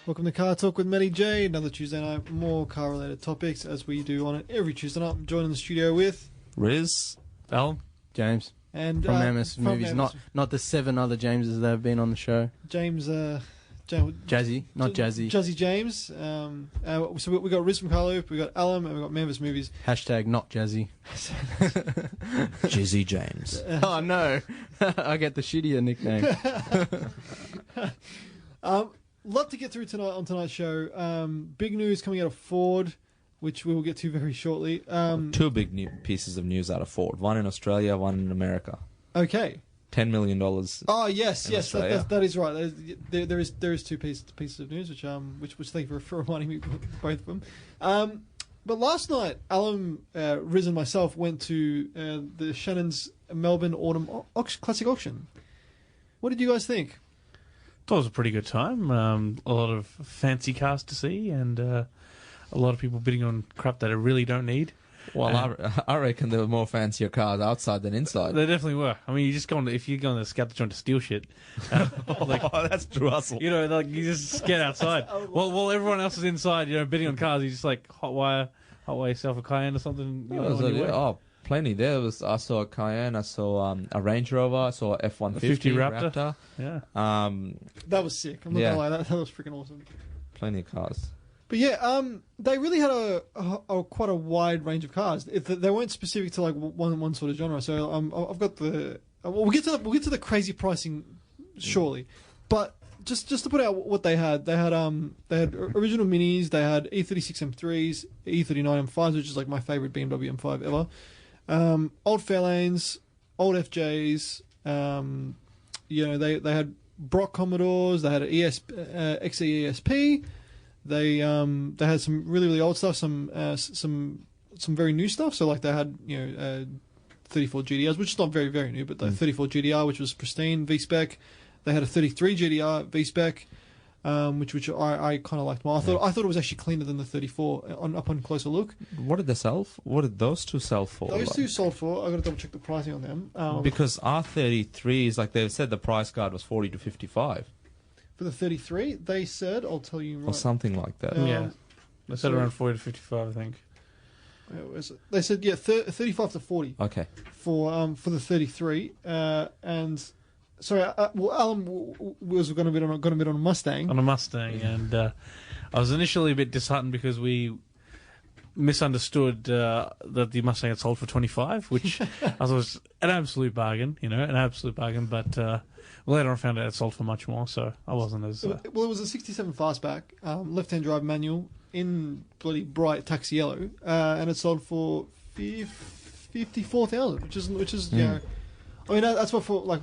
Welcome to Car Talk with Matty J. Another Tuesday night, more car-related topics as we do on it every Tuesday night. I'm joined in the studio with Riz, Al, James, and from Mammoth Movies. Not the 7 other Jameses that have been on the show. James, Jazzy, not Jazzy. Jazzy James. So we got Riz from Carloop, we got Alan, and we got Mammoth Movies. Hashtag not Jazzy. Jizzy James. Oh no, I get the shittier nickname. Lot to get through tonight on tonight's show. Big news coming out of Ford, which we will get to very shortly. Two big pieces of news out of Ford. One in Australia, one in America. Okay. $10 million. Oh yes, that is right. There is two pieces of news, which thank you for reminding me both of them. But last night, Alan, Riz, and myself went to the Shannon's Melbourne Autumn Classic Auction. What did you guys think? Thought it was a pretty good time. A lot of fancy cars to see, and a lot of people bidding on crap that I really don't need. Well, I reckon there were more fancier cars outside than inside. They definitely were. I mean, you just go on if you go on the scout joint to steal shit. That's true hustle. You know, like you just get outside. While everyone else is inside, bidding on cars, you just like hotwire yourself a Cayenne or something. Plenty. I saw a Cayenne, I saw a Range Rover, I saw a F-150 Raptor. Yeah. That was sick. I'm not gonna lie, that was freaking awesome. Plenty of cars. But yeah, they really had a quite a wide range of cars. They weren't specific to like one sort of genre. So I've got the we'll get to the crazy pricing shortly, but just to put out what they had original Minis, they had E36 M3s, E39 M5s, which is like my favorite BMW M5 ever. Old Fairlanes, old FJs. They had Brock Commodores. They had an XE ESP. They had some really old stuff, some very new stuff. So like they had 34 GDRs, which is not very very new, but the 34 GDR, which was pristine V-spec. They had a 33 GDR V-spec, which I kind of liked more. I thought it was actually cleaner than the 34 upon closer look. What did they sell? What did those two sell for? Those two sold for. I got to double check the pricing on them. Because R33s, like they said, the price guide was 40 to 55. For the 33, they said, I'll tell you right. Or something like that. Yeah. They said around 40 to 55, I think. They said, 35 to 40. Okay. For the 33. And, sorry, Alan was going to bid on a Mustang. On a Mustang, and I was initially a bit disheartened because we misunderstood that the Mustang had sold for 25, which I thought was an absolute bargain, but later on I found out it sold for much more, so I wasn't as... Well, it was a 67 fastback, left-hand drive manual in bloody bright taxi yellow, and it sold for 54,000, which is I mean that's what for like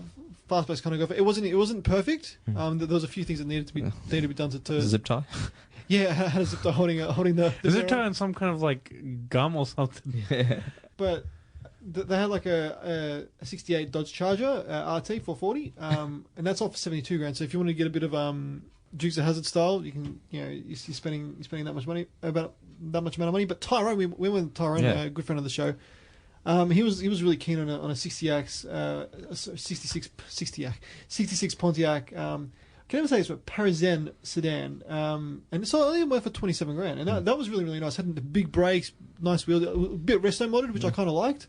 fastbacks kind of go for. It wasn't perfect. There was a few things that needed to be done to zip tie. Yeah, I had a zip tie holding the zip tie on some kind of like gum or something. Yeah. But they had like a 68 Dodge Charger RT 440, and that's all for 72 grand. So if you want to get a bit of Dukes of Hazzard style, you can you're spending that much money, about that much amount of money. But Tyrone, we went with Tyrone, a good friend of the show. He was really keen on a 66 Pontiac. Can never say it's a Parisienne sedan, and so I only went for 27 grand, and that was really really nice. Had the big brakes, nice wheel, a bit resto modded, which I kind of liked.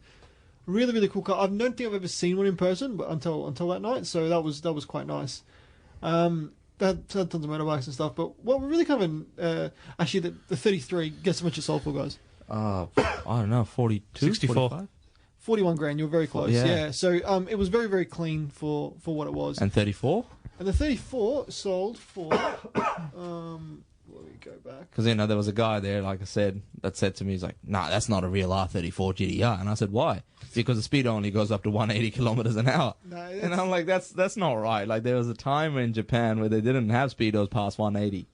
Really really cool car. I don't think I've ever seen one in person, but until that night, so that was quite nice. They had tons of motorbikes and stuff, but what we're really kind of actually the 33. Guess how much it sold for, guys? I don't know, 42, 64. 45? 41 grand. You were very close. Yeah. So it was very very clean for what it was. And 34. And the 34 sold for, let me go back. Because, there was a guy there, like I said, that said to me, he's like, nah, that's not a real R34 GDR. And I said, why? Because the speed only goes up to 180 kilometers an hour. No, and I'm like, that's not right. Like, there was a time in Japan where they didn't have speedos past 180.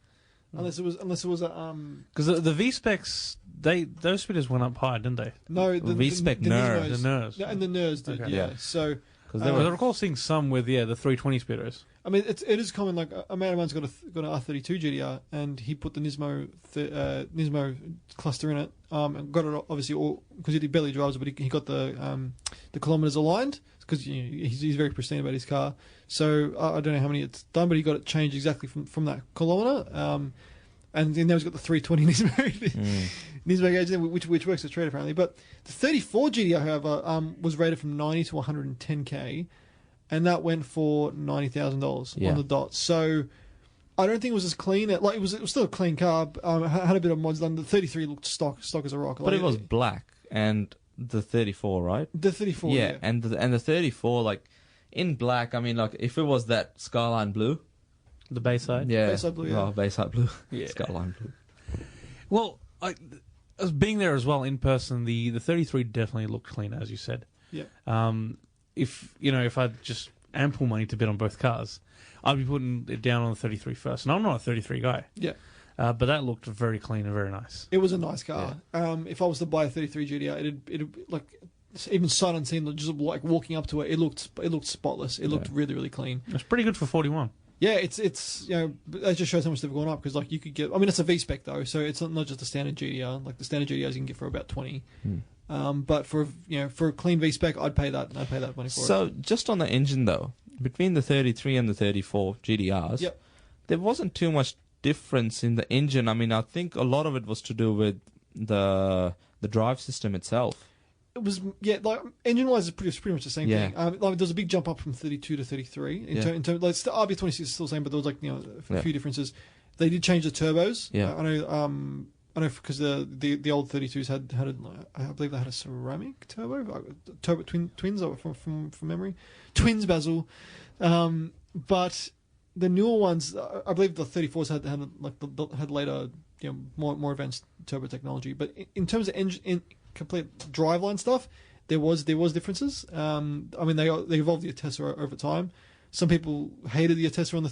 Unless it was a because the V specs those speeders went up high, didn't they? No, the V spec NERS. And the NERS did, okay. yeah. So because I recall seeing some with the 320 speeders. I mean, it is common. Like a man of mine's got an R32 GDR, and he put the Nismo cluster in it. And got it obviously all because he barely drives it, but he got the the kilometers aligned because he's very pristine about his car. So I don't know how many it's done, but he got it changed exactly from that kilometer. And then now he's got the 320 Nismo gauge, which works as trade apparently. But the 34 GTR, however, was rated from 90 to 110k, and that went for $90,000 on the dot. So I don't think it was as clean. Like it was still a clean car. Had a bit of mods done. The 33 looked stock as a rock. But it was black, and the 34, right? The 34, yeah. And the 34, like in black. I mean, like if it was that Skyline blue, the Bayside, Bayside blue, yeah. Oh, Bayside blue, yeah. Skyline blue. Well, as being there as well in person, the 33 definitely looked clean, as you said. Yeah. If I had just ample money to bid on both cars, I'd be putting it down on the 33 first. And I'm not a 33 guy. Yeah. But that looked very clean and very nice. It was a nice car. Yeah. If I was to buy a 33 GTR, it'd like even sight unseen, just like walking up to it, it looked spotless. It looked really, really clean. It's pretty good for 41. Yeah, it's that just shows how much they've gone up because like you could get. I mean, it's a V spec though, so it's not just a standard GTR. Like the standard GTRs you can get for about 20. But for a clean V spec, I'd pay that money for it. So just on the engine though, between the 33 and the 34 GTRs, there wasn't too much difference in the engine. I mean, I think a lot of it was to do with the drive system itself. It was like engine wise, it's pretty much the same thing. Like there's a big jump up from 32 to 33 in terms. Like the RB26 is still the same, but there was like a few differences. They did change the turbos. Yeah, I know because the old 32s had I believe they had a ceramic turbo twins from memory, twins Basil, but the newer ones I believe the 34s had later more advanced turbo technology. But in terms of engine complete driveline stuff, there was differences. I mean they evolved the Atessa over time. Some people hated the Atessa on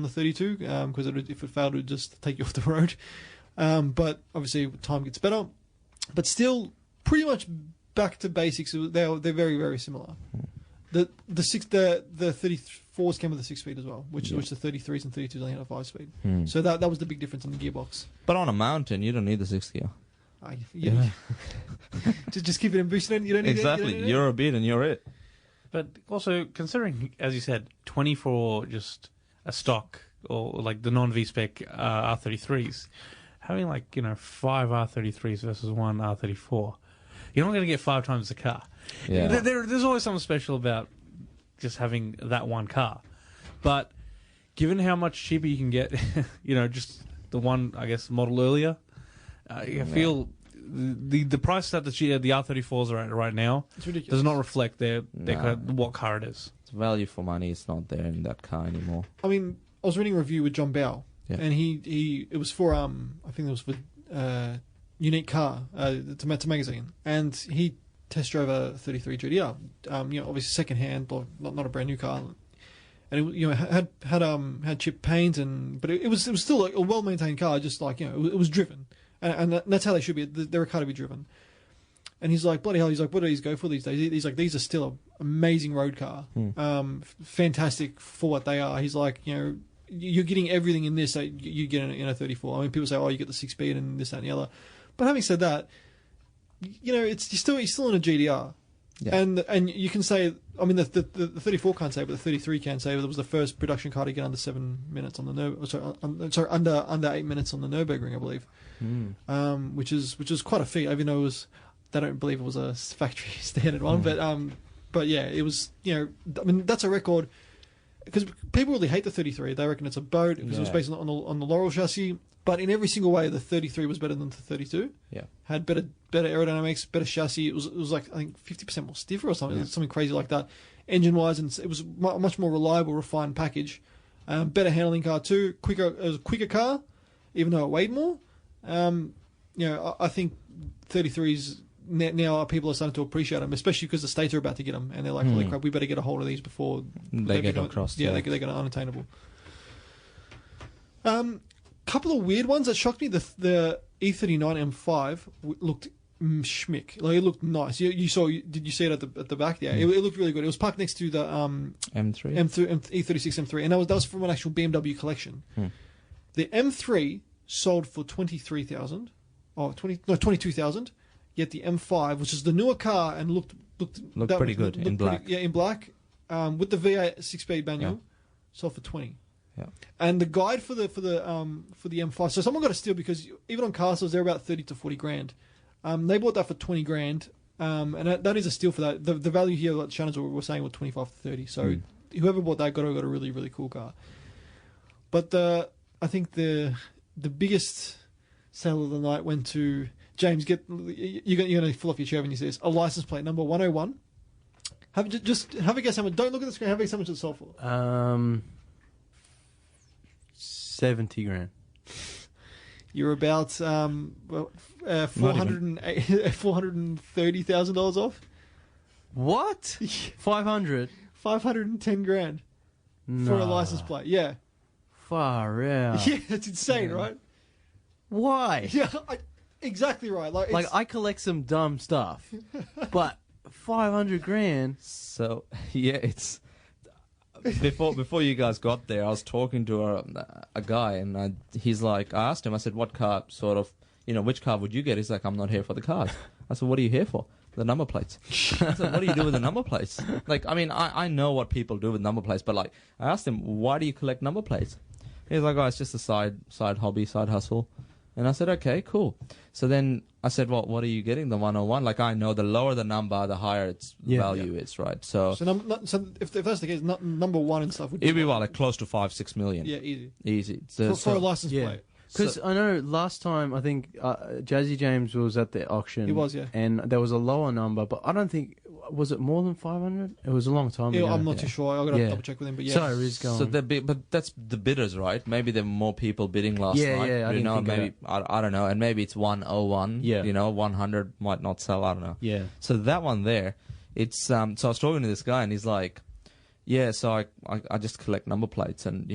the 32 because if it failed, it would just take you off the road. But obviously time gets better. But still, pretty much back to basics. They're very, very similar. The 34s came with a 6-speed as well, which the 33s and 32s only had a 5-speed. So that was the big difference in the gearbox. But on a mountain, you don't need the 6th gear. Just keep it in boost. You don't need exactly. It, you're a bit and you're it. But also considering, as you said, 20 for just a stock or like the non V-spec R33s, having 5 R33s versus 1 R34, you're not going to get 5 times the car. Yeah. There's always something special about just having that one car. But given how much cheaper you can get, just the one, I guess, model earlier, I feel the price that the R34s are at right now does not reflect what car it is. It's value for money. It's not there in that car anymore. I mean, I was reading a review with John Bow, and it was for I think it was for Unique Car, it's a magazine, and he test drove a 33 GTR, obviously second hand, not a brand new car, and it had chipped paint but it was still a well maintained car, just it was driven. And that's how they should be. They're a car to be driven. And he's like, bloody hell, he's like, what do these go for these days? He's like, these are still an amazing road car. Fantastic for what they are. He's like, you're getting everything in this that you get in a 34. I mean, people say, oh, you get the 6-speed and this, that, and the other. But having said that, you're still in a GTR. Yeah. And you can say, I mean, the 34 can't say, but the 33 can say. It was the first production car to get under 7 minutes on the under 8 minutes on the Nürburgring, I believe. Which is quite a feat. Even though they don't believe it was a factory standard one, but yeah, it was. I mean, that's a record because people really hate the 33. They reckon it's a boat because it was based on the Laurel chassis. But in every single way, the 33 was better than the 32. Yeah, had better aerodynamics, better chassis. It was like I think 50% more stiffer or something, something crazy like that. Engine wise, and it was a much more reliable, refined package. Better handling car too. It was a quicker car, even though it weighed more. I think 33s now people are starting to appreciate them, especially because the states are about to get them, and they're like, "Holy crap, we better get a hold of these before they get across." Yeah, they're going to unattainable. Couple of weird ones that shocked me. The E39 M5 looked schmick. Like it looked nice. Did you see it at the back? Yeah, it looked really good. It was parked next to the M3 E36 M3, and that was from an actual BMW collection. The M3 sold for 22,000. Yet the M5, which is the newer car and looked looked pretty good in black. In black, with the V8 6-speed manual, sold for 20. Yeah. And the guide for the M5. So someone got a steal because even on car stores they're about 30 to 40 grand. They bought that for 20 grand. And that is a steal for that. The value here, like Shannon's were saying, was 25 to 30. So whoever bought that got a really, really cool car. But I think the biggest sale of the night went to James. You're going to fall off your chair when you see this. A license plate number 101. Just have a guess how much. Don't look at the screen. Have a guess how much it sold for. 70 grand. You're about $430,000 off. What? 500? 510 grand for a license plate. Yeah. Far out. Yeah, it's insane, right? Why? Yeah, exactly right. Like I collect some dumb stuff, but 500 grand. So yeah, it's before you guys got there, I was talking to a guy, and he's like, I asked him, I said, what car sort of, which car would you get? He's like, I'm not here for the cars. I said, what are you here for? The number plates. I said, what do you do with the number plates? Like, I mean, I know what people do with number plates, but like, I asked him, why do you collect number plates? He's like, oh, it's just a side hobby, side hustle. And I said, okay, cool. So then I said, well, what are you getting? The 101? Like, I know the lower the number, the higher its value is, right? So if that's the case, number one and stuff would it'd be like close to 5-6 million. Yeah, easy. Easy. For a license plate. Because I know last time, I think Jazzy James was at the auction. He was, yeah. And there was a lower number, but I don't think, was it more than 500? It was a long time ago. I'm not too sure. I've got to double check with him, but yeah. So Riz going. So but that's the bidders, right? Maybe there were more people bidding last night. Yeah, I didn't think maybe I don't know, and maybe it's 101. Yeah. 100 might not sell. I don't know. Yeah. So that one there, it's so I was talking to this guy, and he's like, yeah, so I just collect number plates, and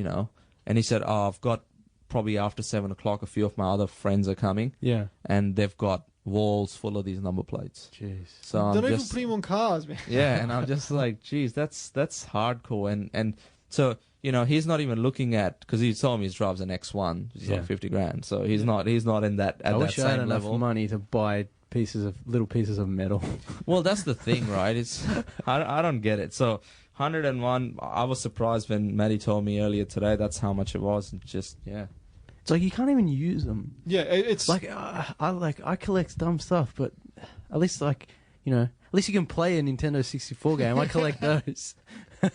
and he said, oh, I've got probably after 7 o'clock, a few of my other friends are coming. Yeah. And they've got walls full of these number plates. Jeez. So don't even put them on cars, man. Yeah, and I'm just like, geez, that's hardcore. And so, he's not even looking at, because he told me he drives an X1, which is like 50 grand. So he's not in that at I that wish I had same level. enough money to buy little pieces of metal. Well, that's the thing, right? It's I don't get it. So 101, I was surprised when Maddie told me earlier today that's how much it was. And just It's like you can't even use them. Yeah, it's like I collect dumb stuff, but at least at least you can play a Nintendo 64 game. I collect those. you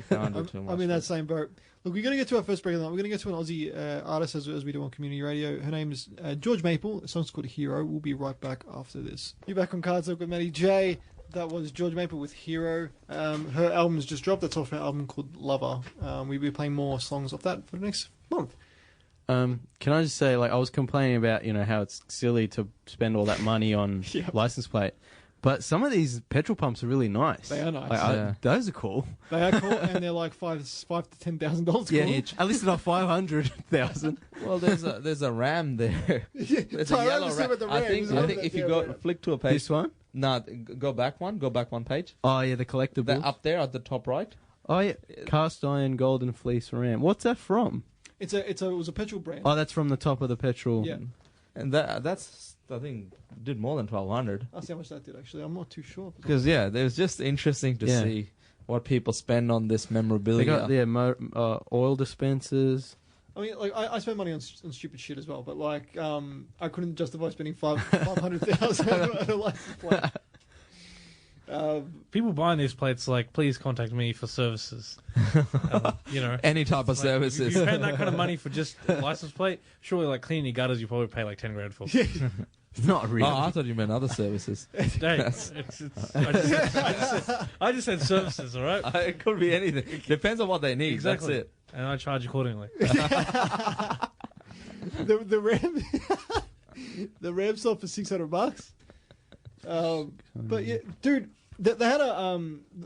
can't do too much. I'm in that same boat. Look, we're going to get to our first break of the night. We're going to get to an Aussie artist as we do on community radio. Her name is George Maple. The song's called Hero. We'll be right back after this. You're back on CarTorque with Matty J. That was George Maple with Hero. Her album's just dropped. That's off her album called Lover. We'll be playing more songs off that for the next month. Can I just say, I was complaining about, how it's silly to spend all that money on license plate, but some of these petrol pumps are really nice. They are nice. Those are cool. They are cool, and they're like $5,000 to $10,000. Yeah, cool. at least they're not 500,000. Well, there's a RAM there. There's a yellow RAM. I think if you flick to a page. This one? No, go back one page. Oh yeah, the collectibles. That up there at the top right. Oh yeah, cast iron golden fleece RAM. What's that from? It was a petrol brand. Oh, that's from the top of the petrol. Yeah. And that's, I think, did more than 1,200. I'll see how much that did, actually. I'm not too sure. Because, it was just interesting to see what people spend on this memorabilia. They got oil dispensers. I mean, I spend money on stupid shit as well, but, I couldn't justify spending $500,000 on a license plate. People buying these plates, please contact me for services. Any type of services. If you're paying that kind of money for just a license plate, surely cleaning your gutters, you probably pay 10 grand for. Not really. Oh, I thought you meant other services. Hey, I just said services, all right? It could be anything. Depends on what they need. Exactly. That's it. And I charge accordingly. The RAM, the RAM sold for $600. But yeah, dude, they had a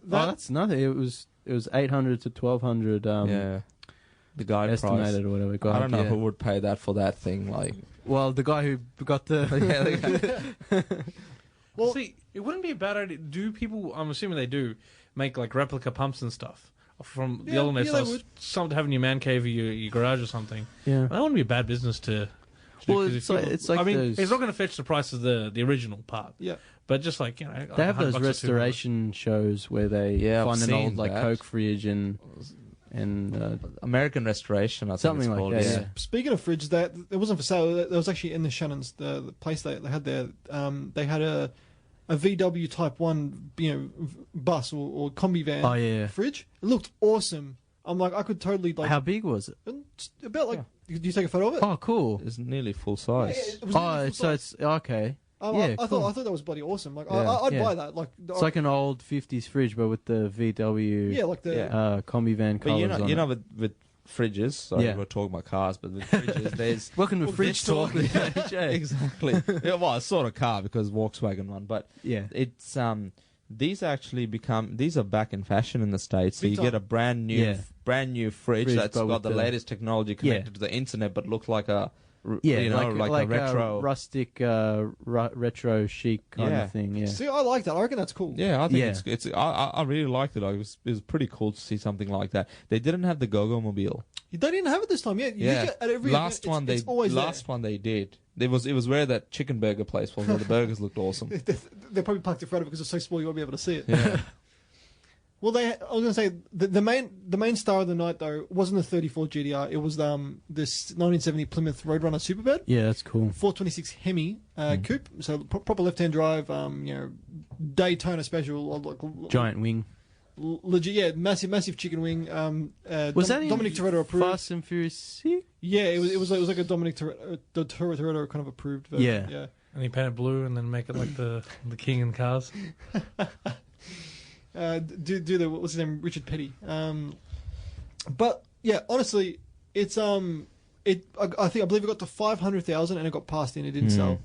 that's nothing. It was 800 to 1,200. The guide estimated price. or whatever. I don't know who would pay that for that thing. Well, the guy who got the. Well, see, it wouldn't be a bad idea. Do people? I'm assuming they do make replica pumps and stuff from the olden days. Something to have in your man cave or your garage or something. Yeah, that wouldn't be a bad business to. actually. Well, 'cause it's if you like- look- it's like I mean, those- it's not going to fetch the price of the original part. Yeah. But just like, They have those $100 or $200. restoration shows where they Yeah, I've find an seen old like that. Coke fridge and American Restoration, I think Something it's like called. that, Yeah. yeah. Speaking of fridge, that it wasn't for sale. That was actually in the Shannons, the place they had there. They had a VW Type 1, bus or combi van oh yeah. fridge. It looked awesome. I'm like, I could totally like. How big was it? About like. Do you take a photo of it? Oh, cool. It's nearly full Yeah, size. it was Oh, really so full it's okay. size. yeah, I cool. thought that was bloody awesome. Like, Yeah. I'd Yeah. buy that. Like, It's like an old 50s fridge, but with the VW yeah, like the. Yeah. combi van But colours on it. with fridges, sorry, Yeah. we're talking about cars, but with fridges, there's Welcome to Fridge Talk with AJ. exactly. Yeah, well, it's sort of car because Volkswagen one, but Yeah. it's these are back in fashion in the States. So Big you time. get a brand new fridge Fridge, that's but got with the the- latest technology connected to the internet, but looks like a like a retro. rustic, retro chic kind Yeah. of thing. Yeah. See, I like that. I reckon that's cool. Yeah, I think Yeah. it's I really liked it. It was pretty cool to see something like that. They didn't have the Go-Go Mobile. They didn't have it this time. Yeah. Yeah, Usually at every last event, one it's always last one they did. It was where that chicken burger place was, where the burgers looked awesome. there. They probably parked in front of it because it's so small you won't be able to see it. Yeah. Well, I was going to say the main star of the night though wasn't the 34 GDR. It was this 1970 Plymouth Roadrunner Superbed, Yeah, that's cool. 426 Hemi coupe. So proper left-hand drive. Daytona special. Giant wing. Legit, yeah, massive chicken wing. Was that in Dominic Toretto approved? Fast and Furious 6? Yeah, it was like a Dominic Toretto kind of approved version. Yeah. And he paint it blue and then make it like the king in cars. Do the what's his name, Richard Petty. But yeah, honestly, it's I believe it got to 500,000 and it got passed in. It didn't sell,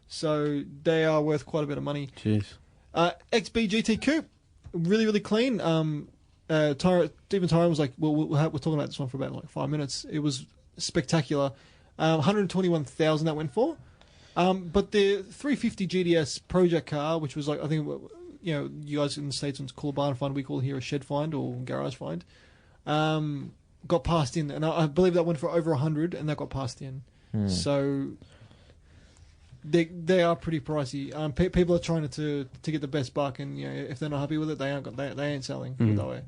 so they are worth quite a bit of money. Jeez. XB GT Coupe, really clean. Stephen Tyrone was like, we're talking about this one for about like 5 minutes. It was spectacular. 121,000 that went for. But the 350 GDS project car, which was like, I think, you guys in the States would call a barn find, we call here a shed find or garage find, got passed in. And I believe that went for over 100 and that got passed in. So they are pretty pricey. People are trying to get the best buck, and if they're not happy with it, they ain't selling it that way.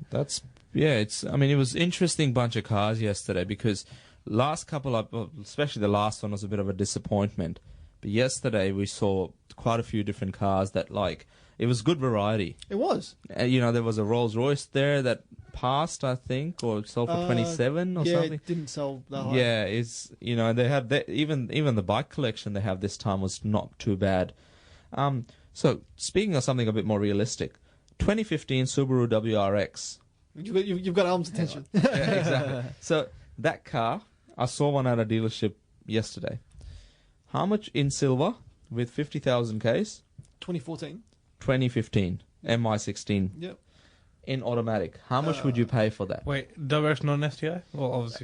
It was interesting bunch of cars yesterday because last couple of, especially the last one was a bit of a disappointment. But yesterday we saw quite a few different cars that it was good variety. It was. There was a Rolls Royce there that passed, I think, or sold for 27 or something. It didn't sell that high. Yeah, they had even the bike collection they have this time was not too bad. So speaking of something a bit more realistic, 2015 Subaru WRX. You've got Alm's attention. Yeah, exactly. So that car, I saw one at a dealership yesterday. How much in silver with 50,000 Ks? 2014. 2015 MI16 Yep. in automatic. How much would you pay for that? Wait, WRX not an STI? Well, obviously.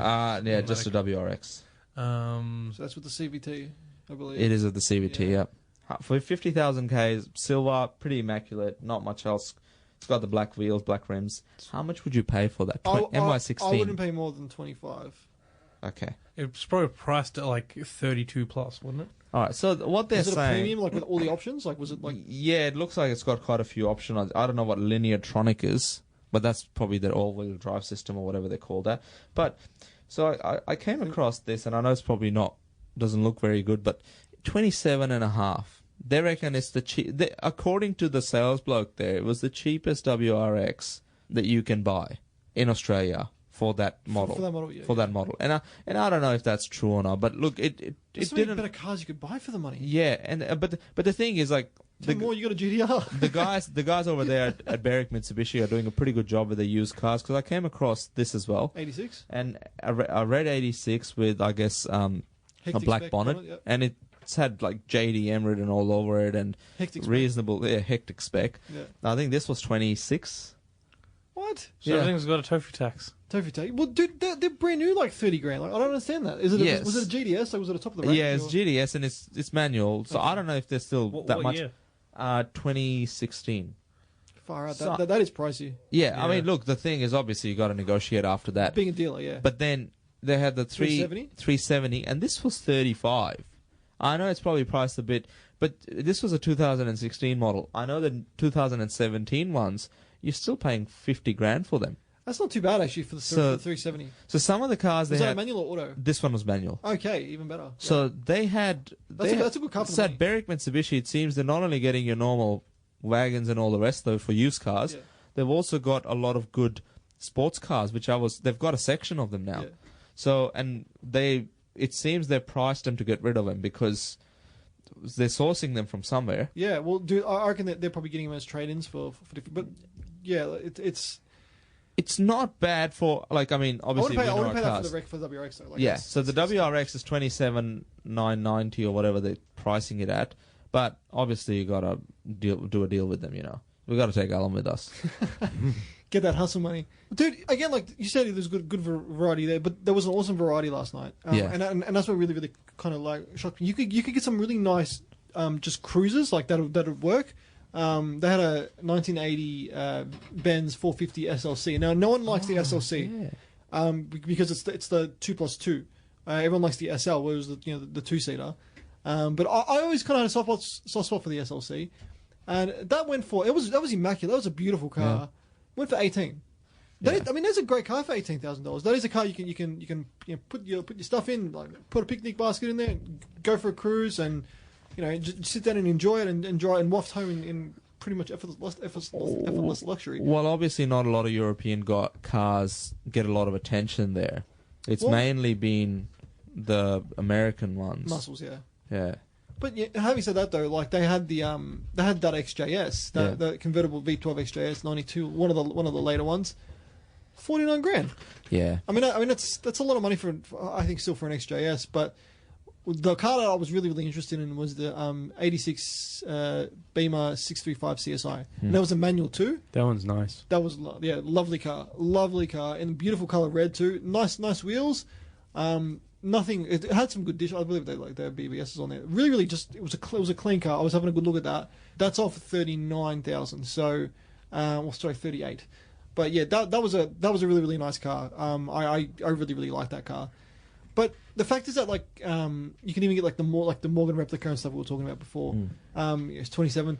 Just a WRX. So that's with the CVT, I believe. It is at the CVT, Yeah. yep. For 50,000 Ks, silver, pretty immaculate, not much else. It's got the black wheels, black rims. How much would you pay for that? MI16. I wouldn't pay more than 25. Okay. It's probably priced at like 32 plus, wouldn't it? All right. So what they're Is it a saying, premium, like with all the options? Like, was it like? yeah, it looks like it's got quite a few options. I don't know what Lineartronic is, but that's probably their all-wheel drive system or whatever they call that. But so I came across this, and I know it's probably doesn't look very good, but 27.5. They reckon it's according to the sales bloke there, it was the cheapest WRX that you can buy in Australia for that model. For that model, yeah. That model. And I don't know if that's true or not, but look, it There's so many didn't. better cars you could buy for the money. Yeah, and but the thing is, like, More, you got a GDR. the guys over there at Berwick Mitsubishi are doing a pretty good job with their used cars, because I came across this as well, 86. and a red 86 with, I guess, a Hectic black spec bonnet, yep. and it's had like JDM written all over it and Hectic spec. reasonable, hectic spec. Yeah. I think this was 26. What? So Yeah. everything's got a tofu tax. Tofu take. Well, dude, they're brand new, like 30 grand. Like, I don't understand that. Is it? Yes. Was it a GDS? Like, was it a top of the range? Yeah, it's or- GDS and it's manual, so Okay. I don't know if there's still What that much. year? 2016. Far out. So- That is pricey. Yeah, I Yeah. mean, look, the thing is, obviously, you got to negotiate after that. Being a dealer, yeah. But then they had the 370? 370, and this was 35. I know it's probably priced a bit, but this was a 2016 model. I know the 2017 ones, you're still paying 50 grand for them. That's not too bad actually for the 370. So some of the cars Was they that had, manual or auto? this one was manual. Okay, even better. So they had. That's a good car for the So money. at Berwick Mitsubishi, it seems they're not only getting your normal wagons and all the rest though for used cars, Yeah. they've also got a lot of good sports cars, they've got a section of them now. Yeah. So and it seems they've priced them to get rid of them because they're sourcing them from somewhere. Yeah, well, dude, I reckon that they're probably getting them as trade-ins for different. But yeah, It's not bad for obviously I want to pay that for cars. for the WRX though. Like, Yeah, so the WRX is 27,990 or whatever they're pricing it at. But obviously you gotta do a deal with them. We gotta take Alan with us. get that hustle money, dude. Again, like you said, there's good variety there, but there was an awesome variety last night. Yeah. and that's what really kind of like shocked me. You could get some really nice just cruisers like that'd work. They had a 1980 Benz 450 SLC. Now, no one likes the SLC because it's the 2+2. Everyone likes the SL, whereas the two-seater. But I always kind of had a soft spot for the SLC, and that went for that was immaculate. That was a beautiful car. Yeah. Went for 18. Yeah. I mean, there's a great car for $18,000. That is a car you can put your stuff in, like put a picnic basket in there, go for a cruise, and just sit down and enjoy it and waft home in pretty much effortless luxury. Well, obviously not a lot of European cars get a lot of attention there. It's mainly been the American ones. Muscles, yeah. Yeah. But having said that, though, like they had that XJS, the convertible V12 XJS 92, one of the later ones, 49 grand. Yeah. I mean that's a lot of money for I think still for an XJS, but the car that I was really interested in was the 86 Beamer 635 CSI, and that was a manual too. That one's nice. That was lovely car, and beautiful color red too. Nice wheels. Nothing. It had some good dish. I believe they had BBSs on there. Really, just it was a clean car. I was having a good look at that. That's off for 39,000. So, 38. But yeah, that was a really nice car. I really like that car. But the fact is that you can even get the Morgan replica and stuff we were talking about before. It's 27.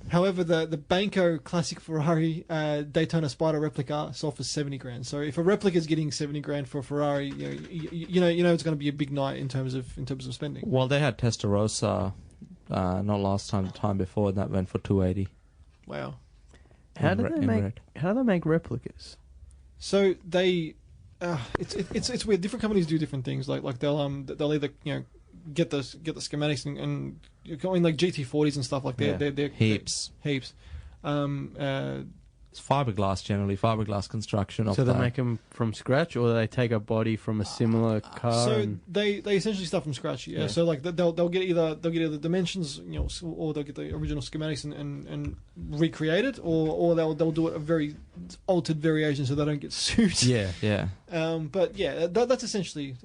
However, the Banco Classic Ferrari Daytona Spider replica sold for 70 grand. So if a replica is getting 70 grand for a Ferrari, you know it's going to be a big night in terms of spending. Well, they had Testarossa not last time, the time before, and that went for 280. Wow. How do they make replicas? So they, it's weird. Different companies do different things. Like they'll either get the schematics and going like GT40s and stuff like they're heaps. It's fiberglass generally, fiberglass construction. So they make them from scratch, or they take a body from a similar car. So they essentially start from scratch. Yeah. So like they'll get either dimensions, or they'll get the original schematics and recreate it, or they'll do it a very altered variation so they don't get sued. Yeah. But yeah, that's essentially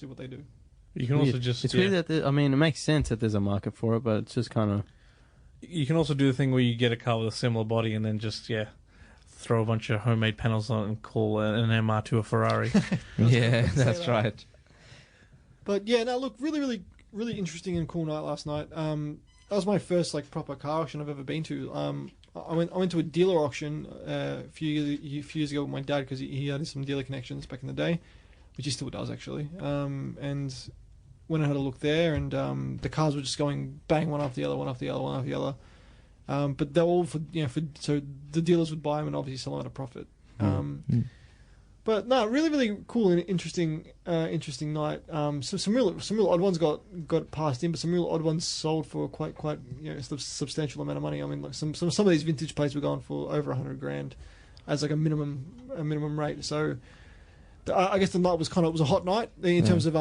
what they do. You can also just... It's weird that... it makes sense that there's a market for it, but it's just kind of... You can also do the thing where you get a car with a similar body and then just, throw a bunch of homemade panels on it and call an MR2 a Ferrari. That's right. But yeah, no, look, really, really interesting and cool night last night. That was my first proper car auction I've ever been to. I went to a dealer auction a few years ago with my dad because he had some dealer connections back in the day, which he still does actually. And went and had a look there, and the cars were just going bang one after the other. But they're all so the dealers would buy them and obviously sell them at a profit. But no, really, really cool and interesting night. Some real odd ones got passed in, but some real odd ones sold for quite substantial amount of money. I mean, like some of these vintage plates were going for over 100 grand as like a minimum rate. So I guess the night was a hot night in terms of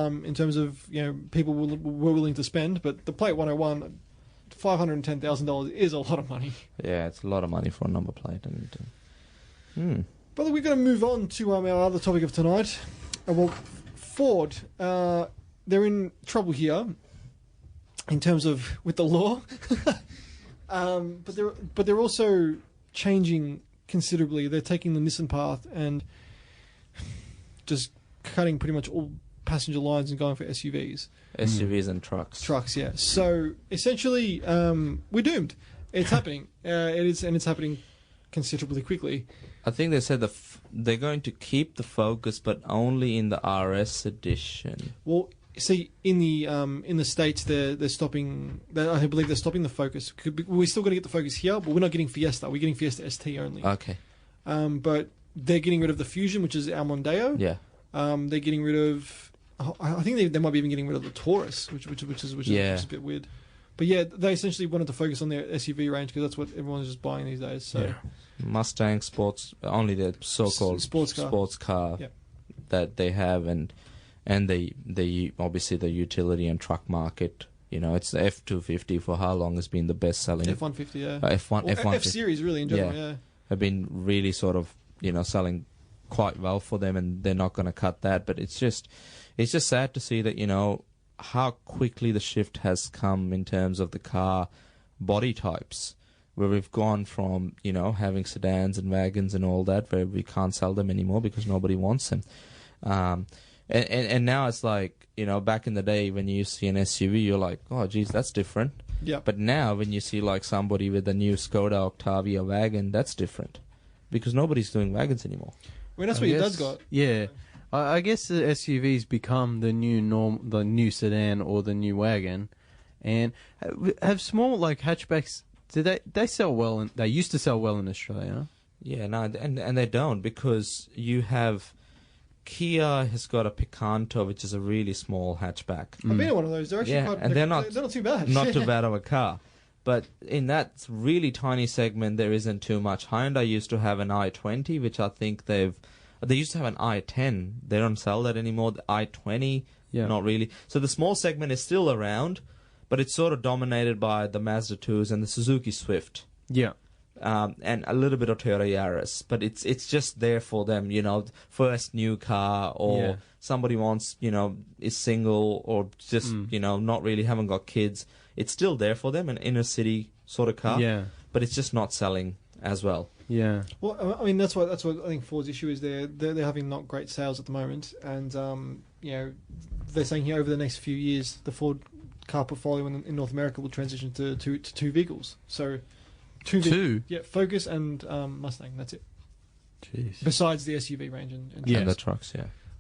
people were willing to spend, but the plate 101, $510,000 is a lot of money. Yeah, it's a lot of money for a number plate. And But we're going to move on to our other topic of tonight. Well, Ford, they're in trouble here in terms of with the law, but they're also changing considerably. They're taking the Nissan path and just cutting pretty much all passenger lines and going for SUVs. SUVs and trucks. Trucks, yeah. So essentially, we're doomed. It's happening. It's happening considerably quickly. I think they said they're going to keep the Focus, but only in the RS edition. Well, see, in the States, they're stopping. I believe they're stopping the Focus. We're still going to get the Focus here, but we're not getting Fiesta. We're getting Fiesta ST only. Okay. But they're getting rid of the Fusion, which is our Mondeo. Yeah. They're getting rid of. I think they might be even getting rid of the Taurus, which is a bit weird. But yeah, they essentially wanted to focus on their SUV range because that's what everyone's just buying these days. So Mustang Sports, only the so-called sports car that they have, and the obviously the utility and truck market. You know, it's the F250 for how long has been the best selling. F150, yeah. F1 F Series really in general, yeah. Have been really sort of selling quite well for them, and they're not going to cut that. But it's just sad to see that how quickly the shift has come in terms of the car body types, where we've gone from, having sedans and wagons and all that, where we can't sell them anymore because nobody wants them. And now it's like, back in the day when you see an SUV, you're like, oh, geez, that's different. Yeah. But now when you see like somebody with a new Skoda Octavia wagon, that's different because nobody's doing wagons anymore. I mean, that's what your dad's got. Yeah. I guess the SUVs become the new norm, the new sedan or the new wagon, and have small like hatchbacks. Do they sell well? They used to sell well in Australia. Yeah, no, and they don't because you have Kia has got a Picanto, which is a really small hatchback. I've been in one of those. They're actually quite, and they're not too bad. Not too bad of a car. But in that really tiny segment, there isn't too much. Hyundai used to have an i20, which I think they used to have an i10. They don't sell that anymore. The i20, not really. So the small segment is still around, but it's sort of dominated by the Mazda 2s and the Suzuki Swift. Yeah. And a little bit of Toyota Yaris. But it's just there for them, first new car, or somebody wants, is single, or just, not really, haven't got kids. It's still there for them, an inner city sort of car. Yeah. But it's just not selling as well. Yeah. Well, I mean, that's what I think Ford's issue is. They're having not great sales at the moment, and they're saying here over the next few years, the Ford car portfolio in North America will transition to two vehicles. So two? Yeah, Focus and Mustang. That's it. Jeez. Besides the SUV range and the trucks,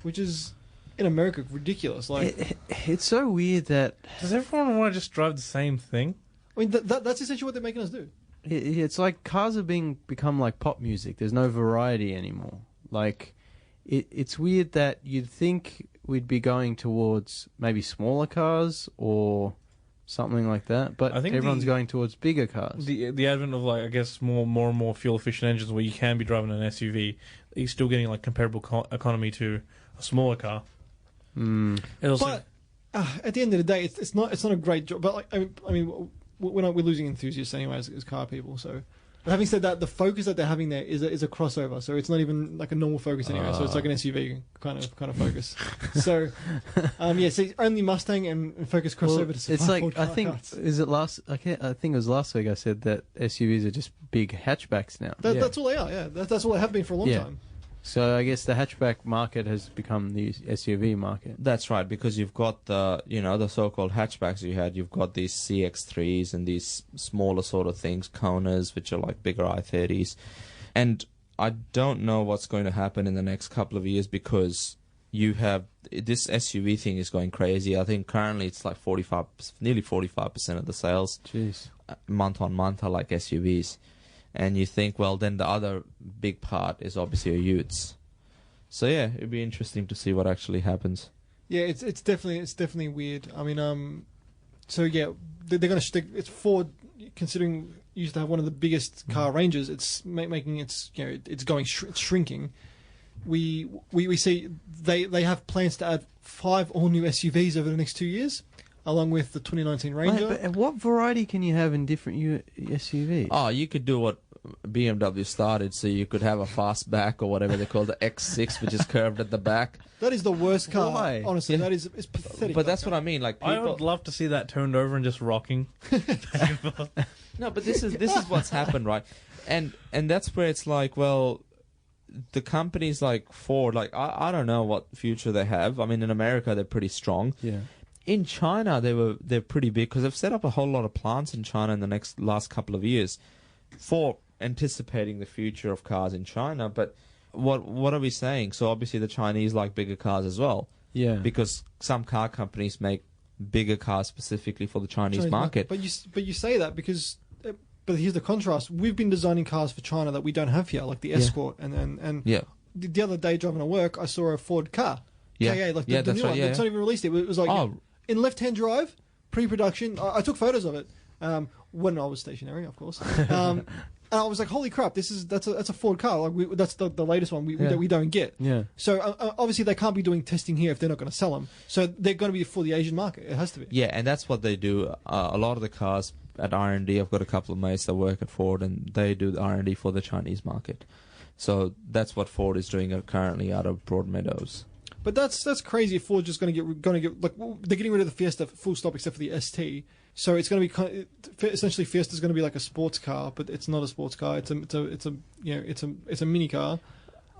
which is in America ridiculous. Like it's so weird that does everyone want to just drive the same thing? I mean, that's essentially what they're making us do. It's like cars are become like pop music. There's no variety anymore. Like, it's weird that you'd think we'd be going towards maybe smaller cars or something like that, but I think everyone's going towards bigger cars. The advent of like, I guess, more and more fuel efficient engines where you can be driving an SUV, you're still getting like comparable economy to a smaller car. But at the end of the day, it's not a great job. But like, I mean. We're losing enthusiasts anyway as car people. So, but having said that, the Focus that they're having there is a crossover. So it's not even like a normal Focus anyway. So it's like an SUV kind of Focus. So, so only Mustang and Focus crossover to survive. It's like Ford I think cars. Is it last? I think it was last week I said that SUVs are just big hatchbacks now. That's all they are. Yeah, that's all they have been for a long time. So I guess the hatchback market has become the SUV market. That's right, because you've got the the so-called hatchbacks you've got these CX-3s and these smaller sort of things, Konas, which are like bigger i30s. And I don't know what's going to happen in the next couple of years because you have this SUV thing is going crazy. I think currently it's like nearly 45% of the sales month on month are like SUVs. And you think, well, then the other big part is obviously your utes. So yeah, it'd be interesting to see what actually happens. Yeah, it's definitely weird. I mean, so yeah, they're going to stick. It's Ford, considering it used to have one of the biggest car ranges. It's making it's it's shrinking. We see they have plans to add 5 all new SUVs over the next 2 years. Along with the 2019 Ranger. But what variety can you have in different SUVs? Oh, you could do what BMW started, so you could have a fastback or whatever they call the X6, which is curved at the back. That is the worst car. Why? Honestly, it's pathetic. But that's what I mean. Like, I would love to see that turned over and just rocking. No, but this is what's happened, right? And that's where it's like, well, the companies like Ford, like I don't know what future they have. I mean, in America they're pretty strong. Yeah. In China they're pretty big because they've set up a whole lot of plants in China in the last couple of years for anticipating the future of cars in China. But what are we saying? So obviously the Chinese like bigger cars as well. Yeah. Because some car companies make bigger cars specifically for the Chinese market. But you say that because, but here's the contrast. We've been designing cars for China that we don't have here, like the Escort, and Yeah. the other day driving to work, I saw a Ford car, Yeah. KA, like Yeah, the that's new right, one. yeah, It's not even released. It was like in left-hand drive, pre-production. I took photos of it when I was stationary, of course. And I was like, "Holy crap! That's a Ford car. Like that's the latest one we don't get." Yeah. So obviously they can't be doing testing here if they're not going to sell them. So they're going to be for the Asian market. It has to be. Yeah, and that's what they do. A lot of the cars at R&D, I've got a couple of mates that work at Ford, and they do the R&D for the Chinese market. So that's what Ford is doing currently out of Broadmeadows. But that's crazy. If Ford's just going to get like they're getting rid of the Fiesta full stop except for the ST. So it's going to be essentially Fiesta's going to be like a sports car, but it's not a sports car. It's a mini car.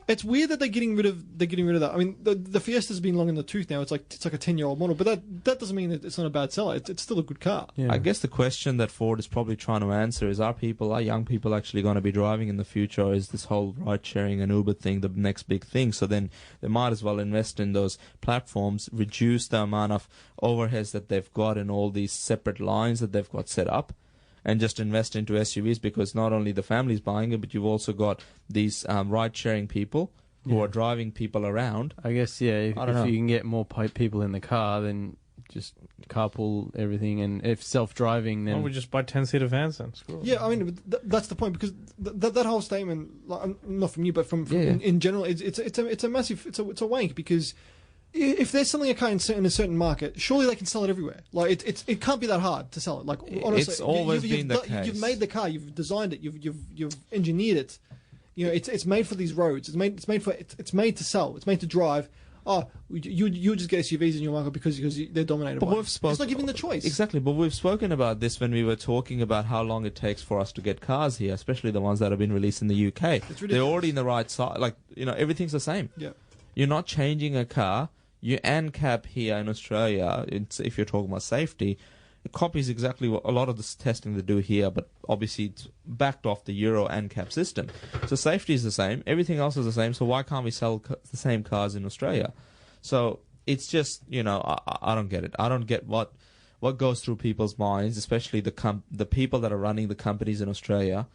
It's weird that they're getting rid of that. I mean, the Fiesta's been long in the tooth now. It's like a 10-year-old model, but that doesn't mean that it's not a bad seller. It's still a good car. Yeah. I guess the question that Ford is probably trying to answer is: are young people actually going to be driving in the future, or is this whole ride-sharing and Uber thing the next big thing? So then they might as well invest in those platforms, reduce the amount of overheads that they've got in all these separate lines that they've got set up, and just invest into SUVs, because not only the family's buying it, but you've also got these ride-sharing people who are driving people around. I guess, yeah, if you can get more people in the car, then just carpool everything, and if self-driving, then... Why don't we just buy 10-seater vans then? Screw it. Yeah, I mean that's the point, because that whole statement, like, not from you, but from in general, it's a massive it's a wank, because if they're selling a car in a certain market, surely they can sell it everywhere. Like it can't be that hard to sell it. Like honestly, it's always been the case. You've made the car, you've designed it, you've engineered it. You know, it's made for these roads. It's made to sell. It's made to drive. Oh, you just get SUVs in your market because they're dominated by it. It's not giving the choice. Exactly, but we've spoken about this when we were talking about how long it takes for us to get cars here, especially the ones that have been released in the UK. They're already in the right side. Like, everything's the same. Yeah. You're not changing a car. Your ANCAP here in Australia, if you're talking about safety, it copies exactly what a lot of this testing they do here, but obviously it's backed off the Euro ANCAP system. So safety is the same, everything else is the same, so why can't we sell the same cars in Australia? So it's just, I don't get it. I don't get what goes through people's minds, especially the people that are running the companies in Australia,